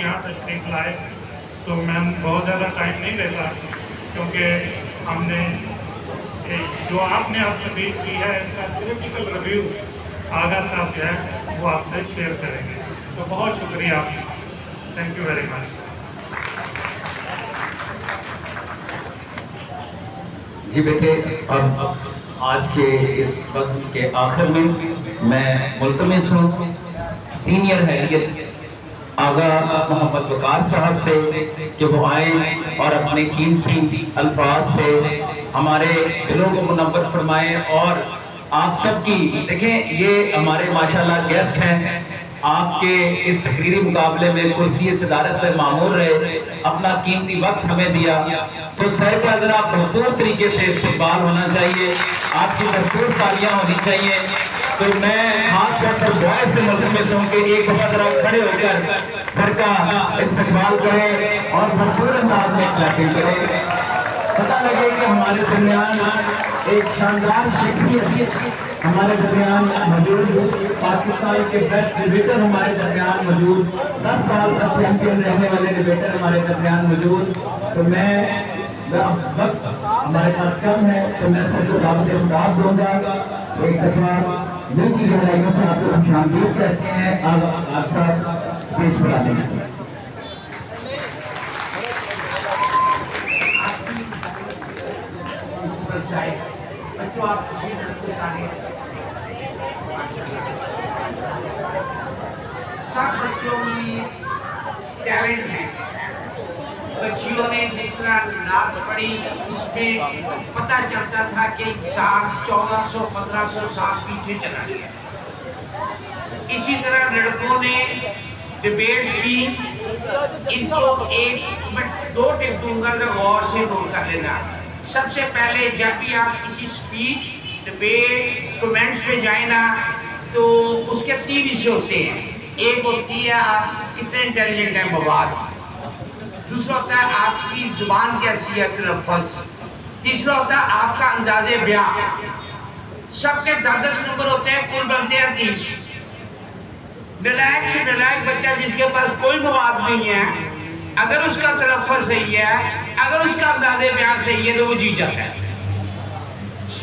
यहाँ तशरीफ लाए। तो मैं बहुत ज़्यादा टाइम नहीं लेता, क्योंकि हमने जो आपने अब स्पीच की है इसका क्रिटिकल रिव्यू आगा साहब जो है वो आपसे शेयर करेंगे। तो बहुत शुक्रिया, थैंक यू वेरी मच। जी बेटे, अब आज के इस फज्ल के आखिर में मैं मुल्तमिस हूँ सीनियर हैरियत आगा मोहम्मद वकार साहब से कि वो आए और अपने कीमती अल्फाज से हमारे दिलों को मुनव्वर फरमाएं। और आप सबकी देखें, ये हमारे माशाल्लाह गेस्ट हैं, आपके इस तकरीरी मुकाबले में कुर्सी सदारत पे मामूर रहे, अपना कीमती वक्त हमें दिया, तो सर का जरा भरपूर तरीके से इस्तेमाल होना चाहिए, आपकी भरपूर तालियां होनी चाहिए। तो मैं खास तौर पर बॉयज से मुल्तमिस हूं कि एक दफा जरा खड़े होकर सर का इस्तेमाल करें और भरपूर अंदाज में क्लैपिंग करें। पता लगे कि हमारे दरमियान एक शानदार शख्सियत हमारे दरमियान मौजूद, पाकिस्तान के बेस्ट डिबेटर हमारे दरमियान मौजूद, 10 साल तक चैंपियन रहने वाले डिबेटर हमारे दरमियान मौजूद। तो मैं वक्त हमारे पास कम है, तो मैं सर को दावत मुदाब दूंगा। एक दफा दिल की गहराइयों से आपसे हम शांतियत कहते हैं। आप साहब स्पीच पढ़ा देंगे। बच्चों आप सब बच्चों में टैलेंट है। बच्चियों ने जिस तरह नात पढ़ी उसमें पता चलता था कि साल 1400-1500 साल पीछे चला गया। इसी तरह लड़कों ने डिबेट्स की, इनको एक मैं 2 टिप दूंगा तो गौर से नोट कर लेना। सबसे पहले जब भी आप किसी स्पीच, डिबेट, कमेंट्स पे जाए ना, तो उसके 3 हिस्से होते हैं। एक होती है आप कितने इंटेलिजेंट हैं बवाद, दूसरा होता है आपकी जुबान कैसी है तलफ़्फ़ुज़, तीसरा होता है आपका अंदाज़े बयां। सबके 10-10 नंबर होते हैं, कुल बनते हैं 30। नलायक से नलायक बच्चा जिसके पास कोई मवाद नहीं है, अगर उसका तलफ़्फ़ुज़ सही है, अगर उसका अंदाज़े बयां सही है, तो वो जीत जाता है।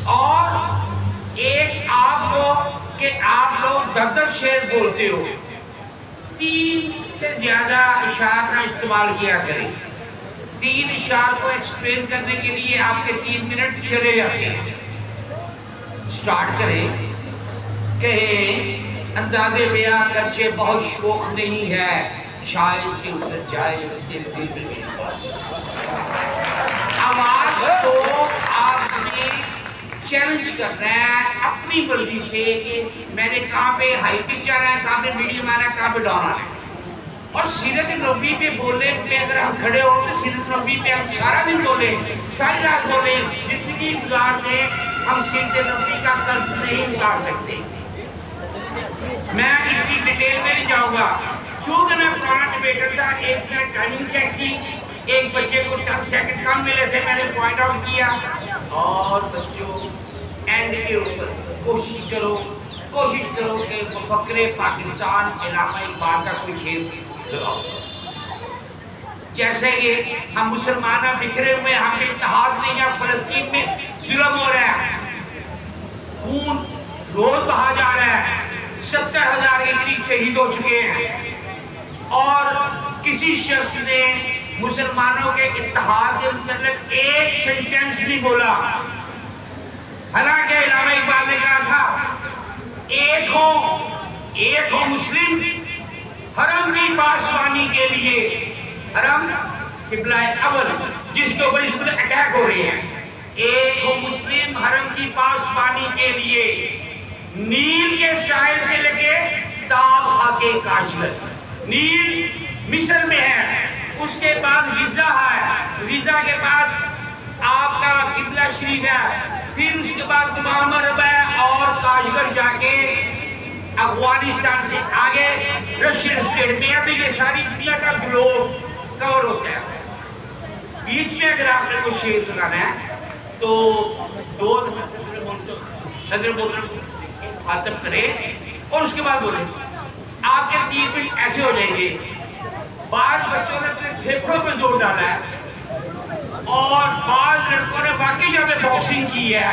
और एक आपको कि आप लोग 10-10 शेर बोलते हो, 3 से ज्यादा इशार का इस्तेमाल किया करें। 3 इशार को एक्सप्लेन करने के लिए आपके 3 मिनट चले जाते हैं। स्टार्ट करें, कहें अंदाज़े बयां करके बहुत शौक नहीं है, शायद कि उतर जाए तेरे दिल में। आवाज को आपने चैलेंज करना है अपनी मर्जी से कि मैंने कहाँ पे हाई पिच आना है, कहाँ पे मीडियम आना है, कहाँ पे डाउन आना है। और सीरत नबी पे बोलने पे अगर हम खड़े हो तो सीरत नबी पे हम सारा दिन बोले, सारी रात बोले, जिंदगी गुजार दे, हम सीरत नबी का कर्ज नहीं उतार सकते। मैं इतनी डिटेल में नहीं जाऊंगा, चूंकि मैं पुराना डिबेटर था। 1 मिनट टाइमिंग चेक की, एक बच्चे को 4 सेकंड कम मिले थे, मैंने पॉइंट आउट किया। और बच्चों एंड के ऊपर कोशिश करो कि फकरे पाकिस्तान इलामा इकबाल का कोई खेल लगाओ। जैसे कि हम मुसलमान बिखरे हुए, हम इत्तेहाद नहीं है, फलस्तीन में जुल्म हो रहा है, खून रोज बहा जा रहा है, 70,000 के करीब शहीद हो चुके हैं। और किसी शख्स ने मुसलमानों के इत्तेहाद के मतलब एक सेंटेंस नहीं बोला। हालांकि इलामा इकबाल ने कहा था एक हो मुस्लिम हरम की पासवानी के लिए, हरम किबला अव्वल जिसके ऊपर इस पर अटैक हो रहे हैं, एक हो मुस्लिम हरम की पासवानी के लिए, नील के साहिल से लेके ताब खाके काशगर। नील मिस्र में है, उसके बाद गिजा है, गिजा के बाद आपका किबला शरीफ है, फिर उसके बाद मामर है और काशगर जाके अफगानिस्तान से आगे रशियन स्टेट में। अभी ये सारी दुनिया का ग्लोब कवर होता है। बीच में अगर आपने कुछ शेर सुनाना है तो 2 सदर मोहतरम मुखातब करें और उसके बाद बोले। आपके 3 मिनट ऐसे हो जाएंगे। बाद फेफड़ों पे जोर डाला है और बाद लड़कों ने वाकई जब बॉक्सिंग की है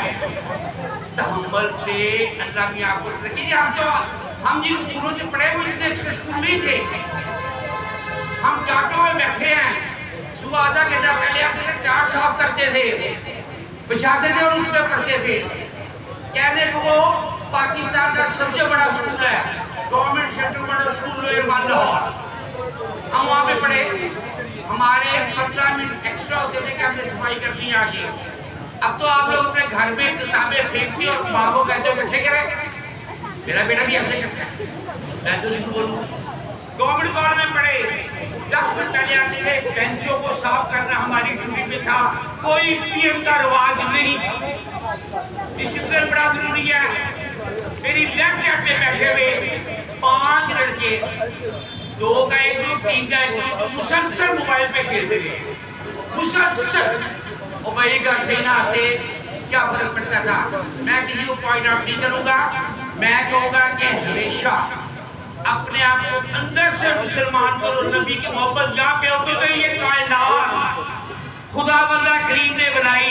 तहम्मुल से अल्लाह की आपको रखिए। हम जिन स्कूलों से पढ़े हुए इतने अच्छे स्कूल नहीं थे, हम चाटों में बैठे हैं, सुबह आधा घंटा पहले आते थे, चाट साफ करते थे, बिछाते थे और उस पर पढ़ते थे। कहने को वो पाकिस्तान का सबसे बड़ा स्कूल है, government central model school lower Lahore. हम वहाँ पे पढ़े, हमारे 15 मिनट एक्स्ट्रा होते थे कि हमने सफाई करनी है आगे। अब तो आप लोग अपने घर में किताबें फेंकती और माँ को कहते हो इकट्ठे करें। मेरा बेटा भी ऐसे करता है, मैं तो नहीं बोलूँ। गवर्नमेंट कॉलेज में पढ़े, 10 बच्चे ले आते थे, बेंचों को साफ करना हमारी ड्यूटी में था। कोई पीएम का रिवाज नहीं, डिसिप्लिन बड़ा जरूरी है। मेरी लेफ्ट साइड पे बैठे हुए 5 लड़के, 2 का एक ग्रुप, 3 का एक ग्रुप, मुसलसल मोबाइल पे खेलते थे, मुसलसल। और भाई घर से ना आते क्या फर्क पड़ता था। मैं किसी को पॉइंट आउट नहीं करूंगा, मैं कहूंगा कि हमेशा अपने आप को अंदर से मुसलमान करो। नबी की मोहब्बत जहाँ पे होती तो ये कायनात खुदा बंदा करीम ने बनाई।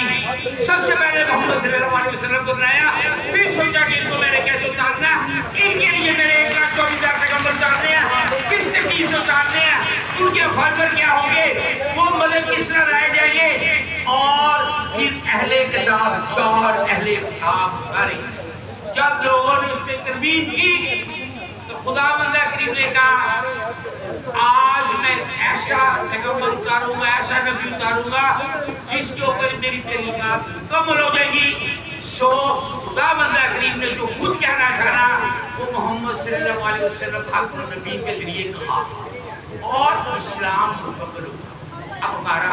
सबसे पहले मोहम्मद सल्लल्लाहु अलैहि वसल्लम को बनाया, फिर सोचा कि इनको मैंने कैसे उतारना, इनके लिए मेरे 1,24,000 पैगंबर उतारने हैं, किस तकलीफ से उतारने हैं, उनके फर्ज क्या होंगे, वो मदद किस तरह लाए जाएंगे। और फिर अहले किताब 4 अहले किताब आ रही। जब लोगों ने उस पर तरमीम की तो खुदा बंदा करीम ने कहा आज मैं ऐसा पैगंबर उतारूंगा, ऐसा नबी उतारूंगा जिसके ऊपर मेरी तहरीकात मुकम्मल हो जाएगी। सो खुदा बंदा करीम ने जो खुद कहना चाहा वो मोहम्मद सल्लल्लाहु अलैहि वसल्लम आखिरी नबी के जरिए कहा और इस्लाम मुकम्मल हुआ। अब हमारा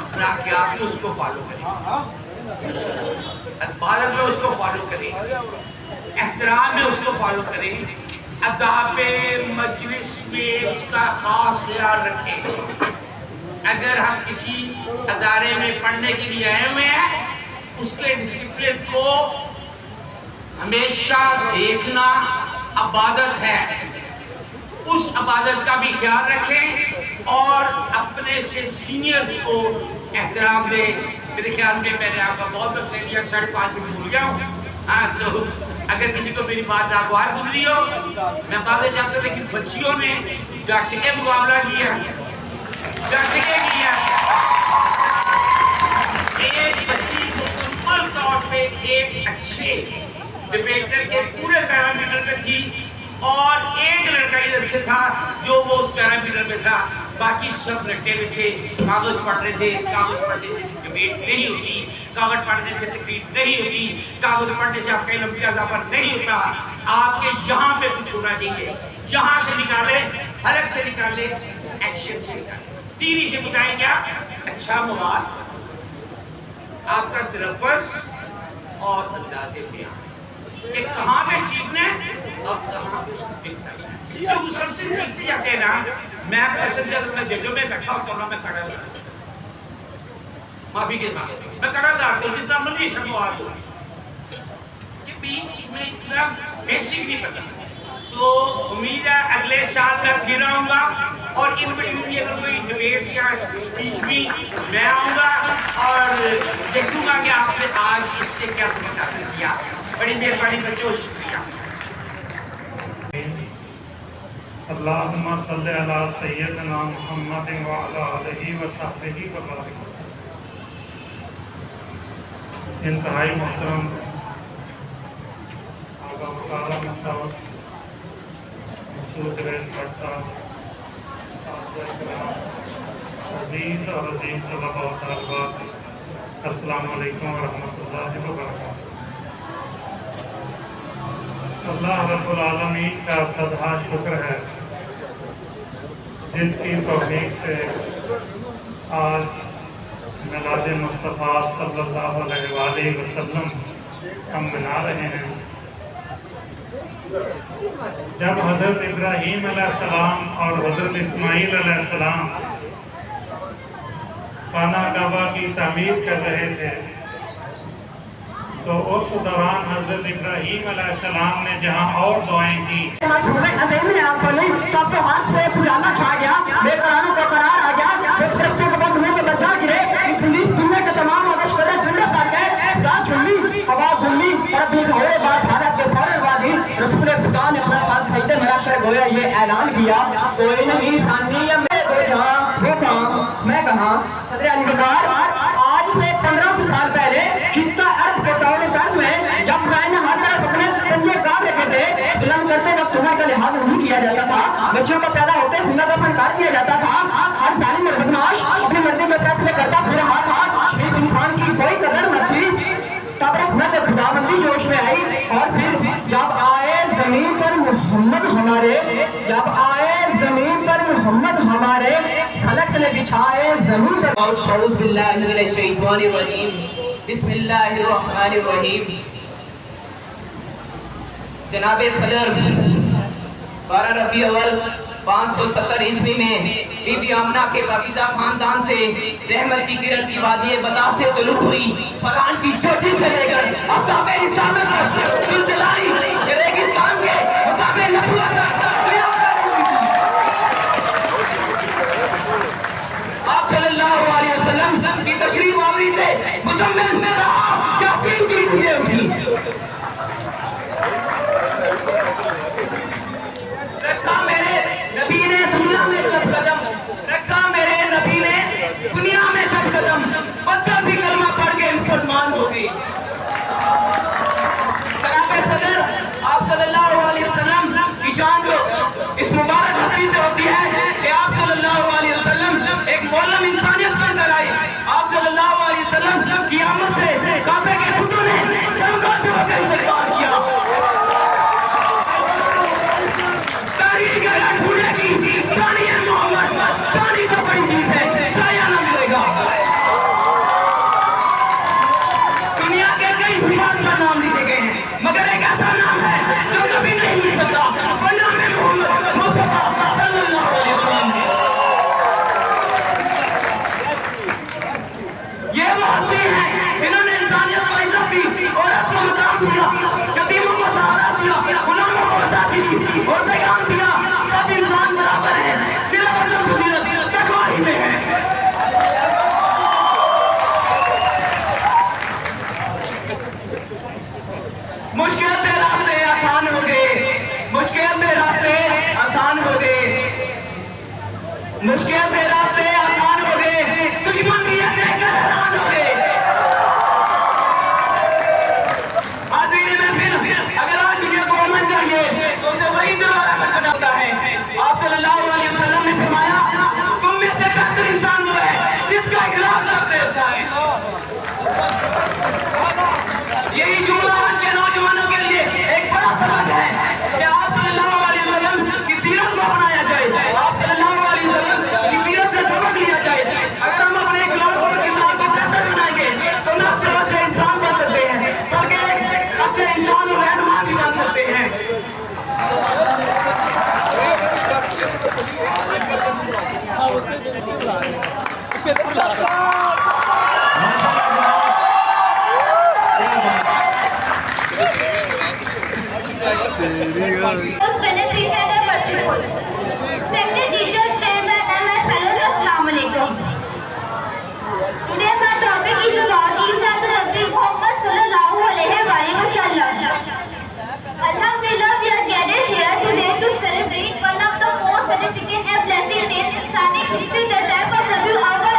अखलाकियात में उसको फॉलो करें, इबादत में उसको फॉलो करें, एहतराम में उसको फॉलो करें, अदाब मजलिस में उसका खास ख्याल रखें। अगर हम किसी अदारे में पढ़ने के लिए आए हुए हैं, उसके डिसिप्लिन को हमेशा देखना इबादत है, उस इबादत का भी ख्याल रखें और अपने से सीनियर्स को एहतराम दें। मेरे ख्याल में मैंने आपका बहुत वक्त ले लिया, 5:30 मिनट भूल गया हूँ। हाँ, तो अगर किसी को मेरी बात नागवार गुजरी हो, मैं बातें जानता हूँ, लेकिन बच्चियों ने डट के मुकाबला किया, डट के किया। एक बच्ची मुकम्मल तौर पे एक अच्छे डिबेटर के पूरे पैरामीटर में थी और एक लड़का इधर से था जो वो उस पैरामीटर में था, बाकी सब लड़के हुए थे, कागज पढ़ रहे थे। कागज पढ़ने से डिबेट नहीं होती, कागज पढ़ने से तकरीर नहीं होती, कागज पढ़ने से आपका इल्म का इजाफा नहीं होता। आपके यहाँ पे कुछ होना चाहिए, यहाँ से निकाले, हलक से निकाले, एक्शन से निकाले। टीवी से बताएं क्या अच्छा मुबाद, आपका तलफ़्फ़ुज़ और अंदाज़े बयान कि कहाँ पे चीखना है और कहाँ पे चीखना है। जो मुसलसल चीखते जाते हैं ना, मैं पैसेंजर में जगह में बैठा होता हूँ ना, मैं खड़ा होता माफी के साथ मैं खड़ा था जितना मर्जी शब्द हो कि बीच में इतना बेसिक नहीं पता। तो उम्मीद है अगले साल मैं फिर आऊँगा और इन बिटवीन अगर कोई डिबेट्स या स्पीच भी मैं आऊँगा और देखूँगा कि आपने आज इससे क्या समझ हासिल किया। बड़ी मेहरबानी बच्चों, शुक्रिया। अल्लाहुम्मा सल्लि अला सय्यदना मुहम्मद व अला आलिहि व सहबिहि व बारिक। इंतहाई मोहतरम आगा मुकाला मशहूर मसूद भट्ट साहब, अजीज और अजीम तलबा व तालिबात, अस्सलामु अलैकुम व रहमतुल्लाहि व बरकातहू। अल्लाह रब्बुल आलमीन का सदा शुक्र है जिसकी तौफीक से आज मिलाद मुस्तफ़ा सल्लल्लाहु अलैहि वसल्लम हम मना रहे हैं। जब हज़रत इब्राहीम अलैहिस्सलाम और हज़रत इस्माईल अलैहिस्सलाम खाना काबा की तामीर कर रहे थे तो उस दौरान हज़रत इब्राहीम अलैहिस्सलाम ने जहाँ और दुआएं की, छा गया, बेकरारों का करार आ गया, किया कोई नहीं सानी या मैं वो जहाँ वो कहाँ मैं कहाँ। सदर अली वकार आज से 1500 साल पहले कितना अर्थ के तर्ज में जब मैंने हर तरफ अपने पंजे काम रखे थे, जुल्म करते वक्त उम्र का लिहाज नहीं किया जाता था, बच्चों को पैदा होते जिंदा दफन कर दिया जाता था, हर जालिम और बदमाश अपनी मर्जी में फैसले करता पूरा हाथ हाथ, एक इंसान की कोई कदर न थी। तब रहमत खुदाबंदी जोश में आई और फिर जब आए जमीन पर मोहम्मद हमारे, जब आए जमीन पर मोहम्मद हमारे, फलक ने बिछाए जमीन पर। औज़ बिल्लाहि मिनश शैतानिर रजीम, बिस्मिल्लाहिर रहमानिर रहीम। जनाबे सदर 12 रबी अव्वल 570 ईस्वी में बीबी आमना के बगीदा खानदान से रहमत की किरण की वादी बता से तुलू हुई, फरहान की चोटी से लेकर अब तक मेरी सामत तक सिलसिलाई ये रेगिस्तान के मुताबिक नबूवत आप सल्लल्लाहु अलैहि वसल्लम की तशरीफ आवरी से मुजम्मिल रहा जासीम की मुझे उठी। रखा मेरे नबी ने दुनिया में जब कदम, रखा मेरे नबी ने दुनिया में जब कदम, बच्चा भी कलमा पढ़ के मुसलमान हो गई। जनाबे सदर आप सल्लल्लाहु अलैहि वसल्लम की शान जो इस मुबारक हस्ती से होती है कि आप सल्लल्लाहु अलैहि वसल्लम एक मौलम इंसानियत बनकर आए। आप सल्लल्लाहु अलैहि वसल्लम की आमद से काबे के बुतों ने सरों से होकर इस्तकबाल किया। दुनिया के कई सिफात पर नाम लिखे गए हैं, मगर एक ऐसा नाम है जो कभी नहीं मिल सकता, वो नाम है मोहम्मद मुस्तफा सल्लल्लाहु अलैहि वसल्लम। ये वो हस्ती हैं जिन्होंने इंसानियत को इज्जत दी, औरत को मकाम दिया, यतीमों को सहारा दिया, गुलामों को आजादी दी और पैगाम दिया सब इंसान बराबर है, सिर्फ अजब फजीलत तकवा ही में है। मुश्किल से रास्ते आसान हो गए, मुश्किल से रास्ते आसान हो गए, मुश्किल से रास्ते आसान हो गए, दुश्मन भी ये देखकर हैरान हो गए। आदमी में फिर अगर आज दुनिया को अमन चाहिए तो उसे वही दरवाजा खटखटाना होता है। आप सल्लल्लाहु अलैहि वसल्लम ने फरमाया तुम में से बेहतर इंसान वो है जिसका इखलास सबसे अच्छा है। यही जुमला आज के नौजवानों के लिए एक बड़ा सबक है कि आप सल्लल्लाहु अलैहि वसल्लम की सीरत को अपनाया जाए, आप सल्लल्लाहु अलैहि वसल्लम की सीरत से सबक लिया जाए। अगर हम अपने इखलास और किरदार को बेहतर बनाएंगे तो न सिर्फ अच्छे इंसान बन सकते हैं बल्कि एक अच्छे इंसान और रहनुमा भी बन सकते हैं। Most beneficent and merciful. Respected teachers, chairman, and my fellows, Assalamu alaikum. Today my topic is about Eid al-Nabi Muhammad sallallahu alaihi wasallam. Alhamdulillah, we are gathered here today to celebrate one of the most significant and blessed days in Islamic history, the type of Rabiul Awwal,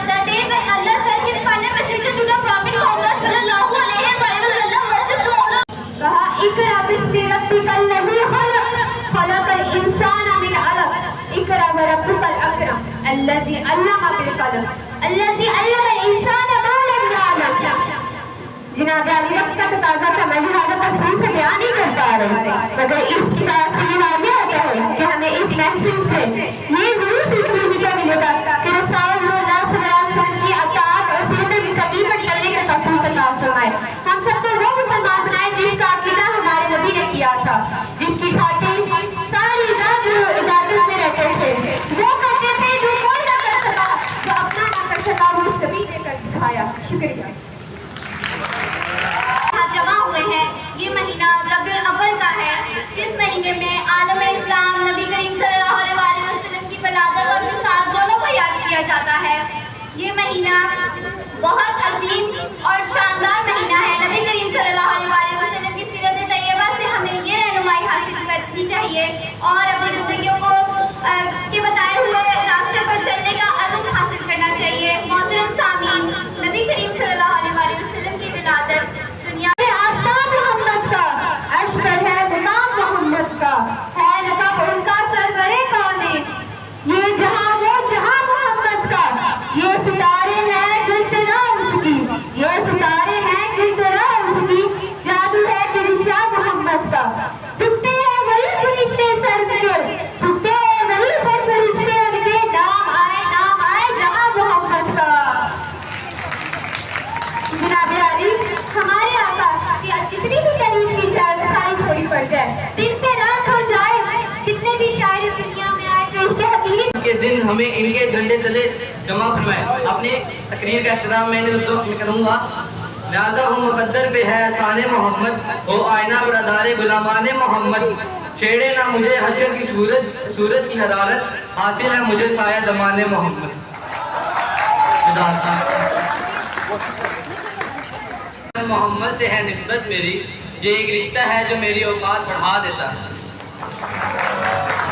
the day when Allah sent His final messenger to the Prophet Muhammad sallallahu alaihi wasallam. Verses to Allah. कहा इकरा बिस्मि रब्बिकल लज़ी खलक़ खलक़ल इंसान मिन अलक़ इकरा व रब्बुकल अकरम अल्लज़ी अल्लमा bill कलम अल्लज़ी अल्लमल इंसान मा lump यअलम। जनाब अली वक्त का ताज़ा था, मैं लिहाजा तफसील से बयान नहीं कर पा रही, मगर इस किताब से ये वाज़ेह होता है कि हमें इस महफिल से ये जरूर सीखने को मिलेगा कि रसूलुल्लाह सल्लल्लाहु अलैहि वसल्लम की अताअत और सीरत मुस्तकीम पर चलने का तौफीक अता फरमाए। हम सबको वो मुसलमान बनाए जिसका अकीदा हमारे नबी ने किया था, जिसकी खातिर सारी रात इबादत में रहते थे, वो करते थे जो कोई ना कर सका, जो अपना ना कर सका वो उस नबी ने कर दिखाया। शुक्रिया। यहाँ जमा हुए हैं, ये महीना रबीउल अव्वल का है, जिस महीने में आलम इस्लाम नबी करीम सल्लल्लाहु अलैहि वसल्लम की वलादत और विसाल दोनों को याद किया जाता है। ये महीना बहुत अजीम और शानदार महीना है। नबी करीम सल्लल्लाहु अलैहि वसल्लम की सीरत तैयबा से हमें ये रहनुमाई हासिल करनी चाहिए और अपनी ज़िंदगी کے بتائے ہوئے راستے پر چلنے کا عزم حاصل کرنا چاہیے۔ محترم سامعین، نبی کریم صلی اللہ علیہ وسلم کی ولادت دنیا میں آفتاب محمد کا، عرش پر ہے غلام محمد کا، ہے لقب ان کا سرورِ کونین، یہ جہاں وہ جہاں محمد کا، یہ ستارے ہیں دل سے نہ اس کی، یہ ستارے ہیں دل سے نہ اس کی، جادو ہے ترشا محمد کا، چھپتے ہیں وہی فرشتے سر کے، چھپتے ہیں وہی فرشتے ان کے، نام آئے جہاں محمد کا۔ جناب عالی، ہمارے آقا کی جتنی بھی تعریف کی جائے ساری تھوڑی پڑ جائے، دن سے رات ہو جائے، جتنے بھی شاعر دنیا میں آئے جو اس کے حقیقی کے دن ہمیں ان کے جھنڈے تلے جمع فرمائے۔ اپنی تقریر کا احترام میں نے اس وقت میں کروں گا، لہذا ہوں مقدر پہ ہے احسان محمد، ہو آئینہ برادار غلامان محمد، چھیڑے نہ مجھے حشر کی سورج کی حرارت، حاصل ہے مجھے سایہ دمان محمد۔ محمد سے ہے نسبت میری، یہ ایک رشتہ ہے جو میری اوقات بڑھا دیتا ہے۔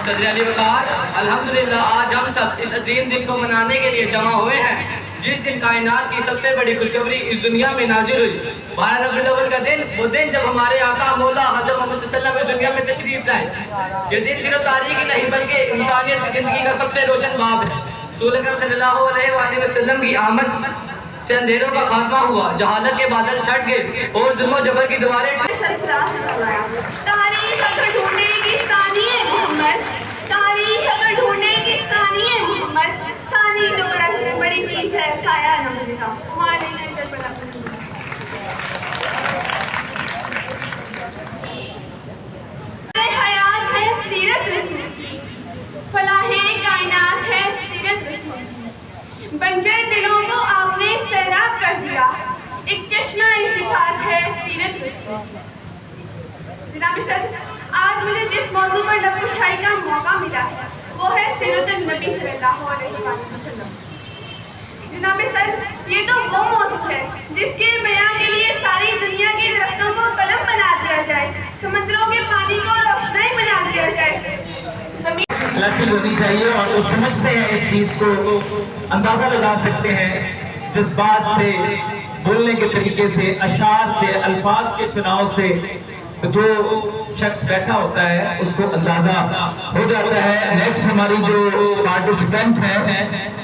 صدر علی وقار، الحمدللہ آج ہم سب اس عظیم دن کو منانے کے لیے جمع ہوئے ہیں، جس دن کائنات کی سب سے بڑی خوشخبری اس دنیا میں نازل ہوئی۔ 12 ربیع الاول کا دن، وہ دن جب ہمارے آقا مولا حضرت محمد صلی اللہ علیہ وسلم دنیا میں تشریف لائے۔ یہ دن صرف تاریخ ہی نہیں بلکہ انسانیت کی زندگی کا سب سے روشن باب ہے۔ رسول اکرم صلی اللہ علیہ وآلہ وسلم کی آمد سے اندھیروں کا خاتمہ ہوا، جہالت کے بادل چھٹ گئے اور ظلم و جبر کی دیواریں تاریخ اگر ڈھونڈے گی ثانی محمد، تاریخ اگر ڈھونڈے گی ثانی محمد، ثانی تو بڑی چیز ہے، سایہ نہ ملتا ہمارے نظر پر حیات ہے سیرت رسم کی، فلاح کائنات ہے سیرت رسم کی، بنجر دلوں کو آپ نے سیراب کر دیا، ایک چشمہ صفات ہے سیرت رسم کی۔ جناب صدر، آج مجھے جس موضوع پر لب کشائی کا موقع ملا ہے وہ ہے سیرت النبی صلی اللہ علیہ وسلم۔ جناب صدر، یہ تو وہ موضوع ہے جس کے بیان کے لیے ساری دنیا کے درختوں کو قلم بنا دیا جائے، سمندروں کے پانی کو روشنائی بنا دیا جائے۔ لڑکی ہونی چاہیے اور وہ سمجھتے ہیں اس چیز کو، اندازہ لگا سکتے ہیں جذبات سے، بولنے کے طریقے سے، اشعار سے، الفاظ کے چناؤ سے، جو شخص بیٹھا ہوتا ہے اس کو اندازہ ہو جاتا ہے۔ نیکسٹ ہماری جو پارٹیسپینٹ ہیں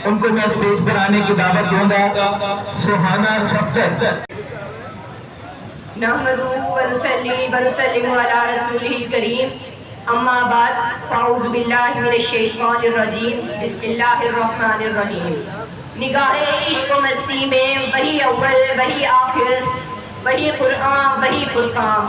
ان کو میں اسٹیج پر آنے کی دعوت دوں گا۔ سہانا صفت۔ نحمدہ ونصلی ونسلم علی رسولہ الکریم، اما بعد، فاعوذ باللہ من الشیطان الرجیم، بسم اللہ الرحمن الرحیم۔ نگاہ عشق و مستی میں وہی اول وہی آخر، وہی قرآن وہی فرقان،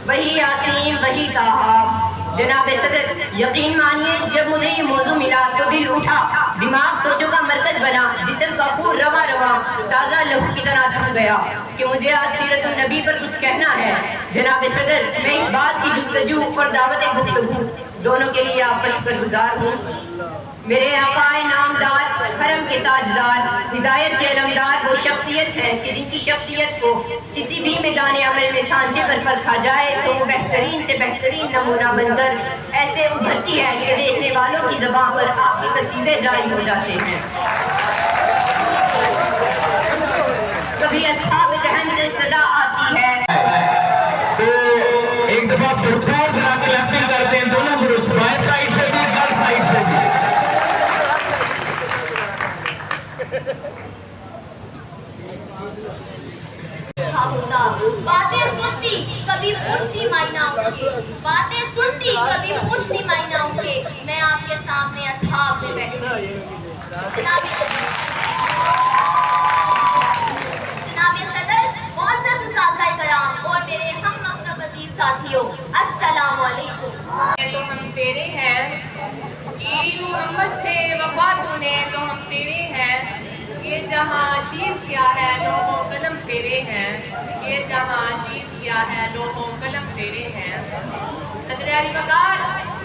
وہی یاسین وہی طٰہٰ۔ جناب صدر، یقین مانیے جب مجھے یہ موضوع ملا تو دل اٹھا، دماغ سوچوں کا مرکز بنا، جسم کا خون رواں رواں تازہ لہو کی طرح تھم گیا کہ مجھے آج سیرت النبی پر کچھ کہنا ہے۔ جناب صدر، میں اس بات کی جستجو اور دعوت گفتگو دونوں کے لیے آپ کا شکر گزار ہوں۔ میرے آقا نامدار، حرم کے تاجدار، ہدایت کے علمدار وہ شخصیت ہے کہ جن کی شخصیت کو کسی بھی میدان عمل میں سانچے پر پرکھا جائے تو وہ بہترین سے بہترین نمونہ بن کر ایسے ابھرتی ہے کہ دیکھنے والوں کی زبان پر آپ کے قصیدے جاری ہو جاتے ہیں۔ کبھی اصحاب دہن سے صدا آتی ہے۔ تو ایک دفعہ بھرپور ذرا کلیپنگ کرتے ہیں دونوں گروپ، بائیں سائڈ سے بھی دائیں سائڈ سے بھی۔ باتیں سنتی کبھی پوچھتی مائناؤں کے، باتیں سنتی کبھی پوچھتی مائناؤں کے، میں آپ کے سامنے اصحاب میں بیٹھی جناب صدر، معزز اساتذہ کرام اور میرے ہم مکتب عزیز ساتھیوں، السلام علیکم۔ تو ہم تیرے ہیں، عید محمد سے وفا تونے تو ہم تیرے ہیں، یہ جہاں چیز کیا ہے لوح و قلم تیرے ہیں، یہ جہاں چیز کیا ہے لوح و قلم تیرے ہیں۔ صدر علی وقار،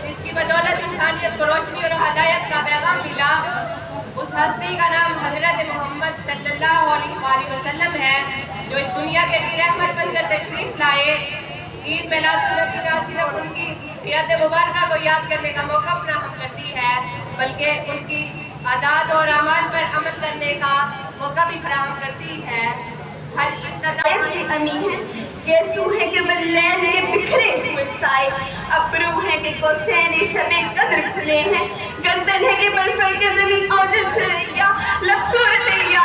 جس کی بدولت انسانیت کو روشنی اور ہدایت کا پیغام ملا، اس ہستی کا نام حضرت محمد صلی اللہ علیہ وآلہ وسلم ہے، جو اس دنیا کے لیے رحمت بن کر تشریف لائے۔ عید میلاد النبی نہ صرف ان کی शख्सियत मुबारका को याद करने का मौका फराहम करती है, बल्कि उनकी आदात और अमाल पर अमल करने का मौका भी फराहम करती है। हर की अमी है, गेसू है कि बल्लैन के बिखरे हुए साए, अबरू है कि कोसैन शबे कदर खुले हैं, गर्दन है कि बलफल के जमीन औजस रैया, लफ्सूर तैया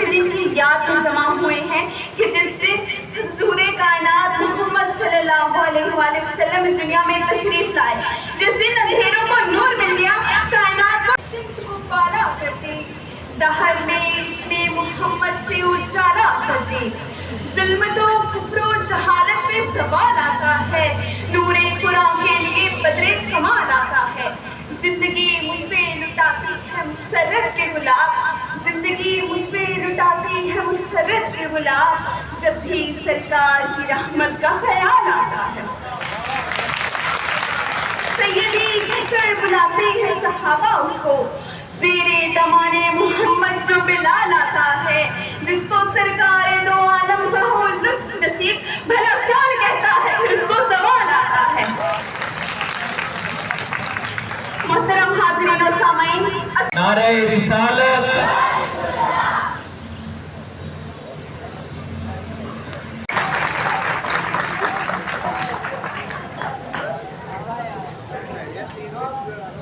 दिन की याद में जमा हुए हैं कि जिस दिन हुजूरे कायनात मोहम्मद सल्लल्लाहु अलैहि वसल्लम इस दुनिया में तशरीफ लाए, जिस दिन अंधेरों को नूर मिल गया, कायनात को पाला करती, दहर में इसने मोहम्मद से उजाला करती, ज़ुल्मतों कुफ्रो जहालत पे ज़वाल आता है, नूरे कुरान के लिए बदरे कमाल आता है। जिंदगी मुझ पे लुटाती है मुसर्रत के गुलाब, जिंदगी मुझ पे लुटाती है मुसर्रत के गुलाब, जब भी सरकार की रहमत का ख्याल आता है। सैयदी कहकर बुलाते हैं सहाबा उसको, ज़ेरे दमाने मोहम्मद जो बिलाल आता है, जिसको सरकार दो आलम का हो लुत्फ नसीब, भला कौन कहता है फिर उसको सवाल आता है। मोहतरम हाज़रीन और सामाईन, नारे रिसालत,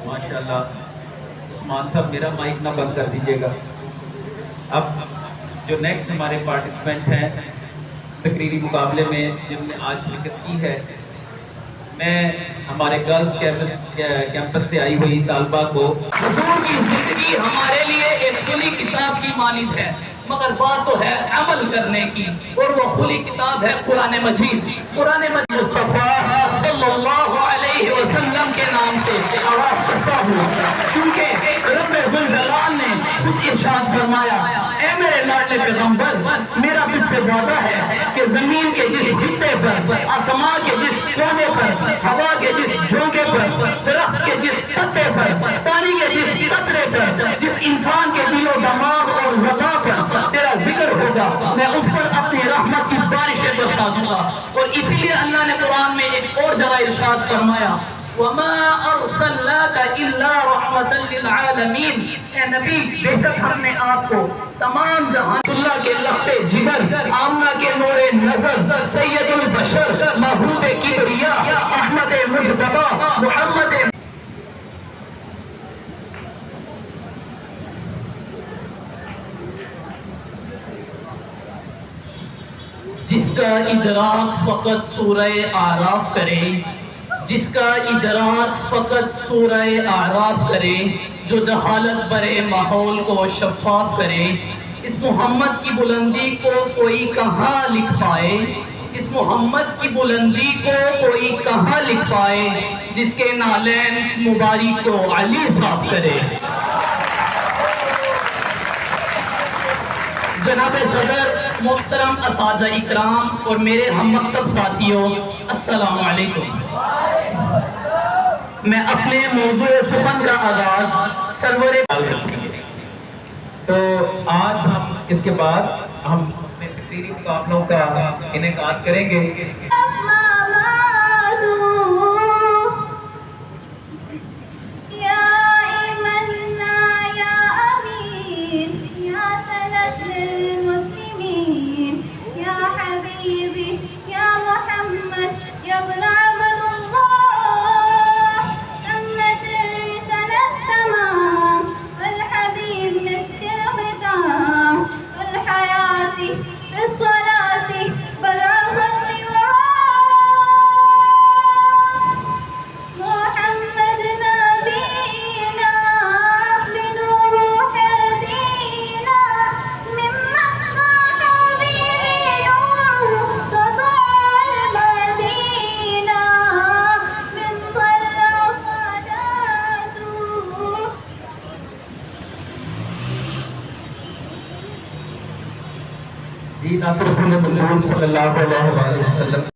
माशाल्लाह। उस्मान साहब मेरा माइक ना बंद कर दीजिएगा। अब जो नेक्स्ट हमारे पार्टिसिपेंट हैं तकरीरी मुकाबले में जिन्होंने आज शिरकत की है, मैं हमारे गर्ल्स कैंपस से आई हुई तालबा को, हुजूर की जिंदगी हमारे लिए एक खुली किताब की मानिंद है, मगर बात तो है अमल करने की, और वो खुली किताब है कुरान मजीद। कुरान मजीद मुस्तफा सल्लल्लाहु अलैहि वसल्लम के नाम से आवाज करता हूँ, क्योंकि रब्बुल जलाल ने खुद इरशाद फरमाया, ऐ मेरे लाडले पैगंबर, मेरा तुझसे वादा है कि जमीन के जिस हिस्से पर, आसमान के जिस कोने पर, हवा के जिस झोंके पर, दरख्त के जिस पत्ते पर, पानी के जिस कतरे पर, जिस इंसान के दिलो दिमाग और ज़बान पर तेरा जिक्र होगा, मैं उस पर अपनी रहमत की बारिशें बरसा दूंगा। और इसीलिए अल्लाह ने कुरान में एक और जगह इरशाद फरमाया, वमा अरसलनाका इल्ला रहमतल लिल आलमीन, ए नबी बेशक हमने आपको तमाम जहानुल्लाह के लफ्ते जिगर, आमना के नूरे नजर, सैयदुल बशर, महबूब किबरिया, अहमद मुजतबा, मुहम्मद जिसका इदराक फकत सूरह आराफ करे, जिसका इदराक फकत सूरह आराफ करे, जो जहालत भरे माहौल को शफाफ करे, इस मोहम्मद की बुलंदी को कोई कहाँ लिख पाए, इस मोहम्मद की बुलंदी को कोई कहाँ लिख पाए, जिसके नालैन मुबारक को अली साफ करे। जनाब सदर, मोहतरम असातिज़ा इकराम और मेरे हम मकतब साथियों, अस्सलामु अलैकुम। मैं अपने मौज़ूए सुखन का आगाज़ सरवरे तो आज हम इसके बाद हम अपने तकरीरी मुकाबलों का इनेकाद करेंगे। जी नात रसूल सल्लल्लाहु अलैहि वसल्लम